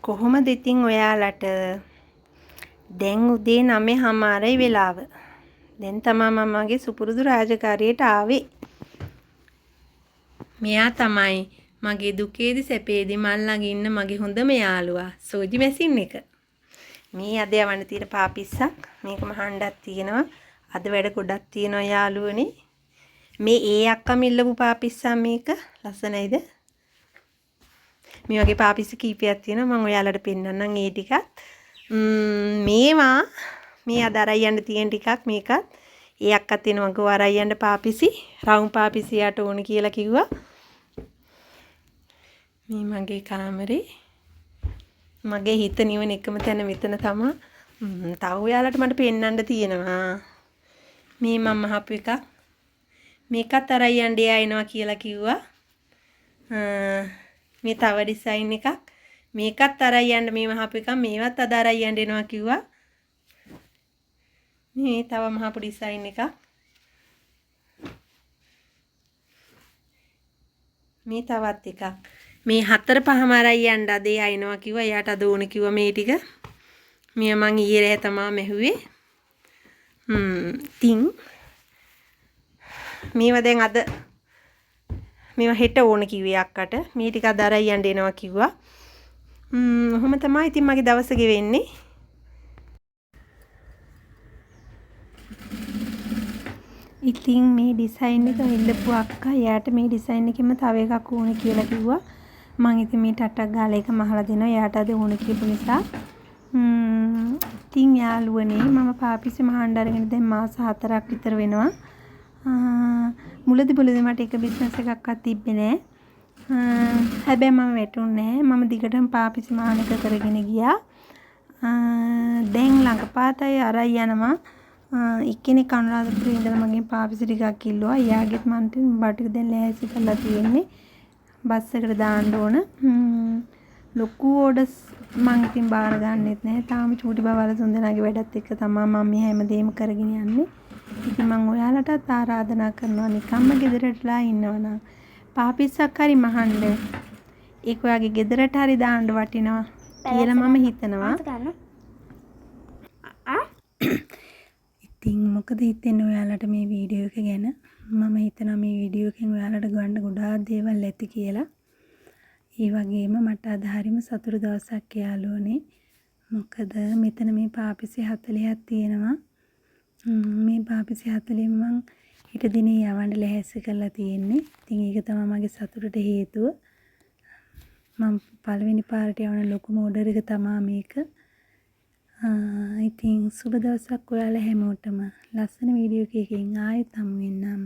කොහොමද ඉතින් ඔයාලට දැන් උදේ 9:00යි වෙලාව. දැන් තමයි මම මගේ සුපුරුදු රාජකාරියට ආවේ. මෙයා තමයි මගේ දුකේදී සැපේදී මල් ළඟ ඉන්න මගේ හොඳම යාළුවා සෝජි මැෂින් එක. මේ අද යවන්න තියෙන පාපිස්සක් මේක මහණ්ඩක් තියෙනවා. අද වැඩ ගොඩක් තියෙනවා යාළුවනේ. මේ ඒ අක්කම ඉල්ලපු පාපිස්සා මේක ලස්සනයිද? මේ වගේ පාපිස්ස කීපයක් තියෙනවා මම ඔයාලට පෙන්නන්නම් ඒ ටිකත්. මේවා මේ අද අරයි යන්න තියෙන ටිකක් මේකත් ඒ අක්කත් එනවා ගෝ අරයි යන්න පාපිසි රවුම් පාපිසියට ඕන කියලා කිව්වා. මේ මගේ කාමරේ මගේ හිත නිවන එකම තැන මෙතන තමයි. තව ඔයාලට මට පෙන්නන්න තියෙනවා. මේ මම අහපු එකක්. මේකත් අරයි යන්න එයා එනවා කියලා කිව්වා. මේ තව ඩිසයින් එකක්. මේකත් අරයි යන්න මේ මහපු එකක්. මේවත් අද අරයි යන්න එනවා කිව්වා. මේ තව මහපු ඩිසයින් එකක්. මේ තවත් එකක්. මේ 4-5ම අරයි යන්න අද එයා එනවා කිව්වා. එයාට අද ඕන කිව්වා මේ ටික. මේ මං ඊයේ රෑ තමයි මෙහුවේ. තින් මේවා දැන් අද මේවා හෙට ඕන කිව්වේ අක්කට. මේ ටික අද අරයි යන්න එනවා කිව්වා. ඔහොම තමයි ඉතින් මගේ දවස ගෙවෙන්නේ. ඉතින් මේ ඩිසයින් එක ඉල්ලපු අක්කා එයාට මේ ඩිසයින් එකෙම තව එකක් ඕන කියලා කිව්වා. මම ඉතින් මේ ටටක් ගාලා එක මහලා දෙනවා. එයාට අද ඕන කියපු නිසා. ඉතින් යාළුවනේ මම පාපිසි මහන්න අරගෙන දැන් මාස 4ක් විතර වෙනවා. මුලදී මට එක බිස්නස් එකක්වත් තිබ්බේ නෑ. හැබැයි මම වැටුන්නේ නෑ. මම දිගටම පාපිසි මහාන එක කරගෙන ගියා. දැන් ළඟපාතයි අරයි යනවා. එක්කෙනෙක් අනුරාධපුරේ ඉඳලා මගෙන් පාපිසි ටිකක් කිල්ලුවා. එයාගෙත් මන්ට බාටික දැන් ලෑස්ති කරලා තියෙන්නේ. බස් එකට දාන්න ඕන. ලොකු ඕඩර්ස් මං ඉතින් බාර ගන්නෙත් නැහැ. තාම චූටි බබාලා තුන්දෙනාගේ වැඩත් එක්ක තමයි මම මේ හැමදේම කරගෙන යන්නේ. ඉතින් මං ඔයාලටත් ආරාධනා කරනවා නිකම්ම ගෙදරටලා ඉන්නවනම් පාපිස්සක් හරි මහන්න. ඒක ඔයාගේ ගෙදරට හරි දාන්න වටිනවා කියලා මම හිතනවා. ඉතින් මොකද හිතෙන්නේ ඔයාලට මේ වීඩියෝ එක ගැන? මම හිතනවා මේ වීඩියෝ එකෙන් ඔයාලට ගන්න ගොඩාක් දේවල් ඇති කියලා. ඒ වගේම මට අද හරිම සතුටු දවසක් යාළුවනේ. මොකද මෙතන මේ පාපිසි 40ක් තියෙනවා. මේ පාපිසි 40 මං ඊට දිනේ යවන්න ලෑස්ති කරලා තියෙන්නේ. ඉතින් ඒක තමයි මගේ සතුටට හේතුව. මම පළවෙනි පාරට යවන ලොකුම ඕඩර් එක තමයි මේක. ඉතින් සුබ දවසක් ඔයාලා හැමෝටම. ලස්සන වීඩියෝ එකකින් ආයෙත් හමු වෙන්නම්.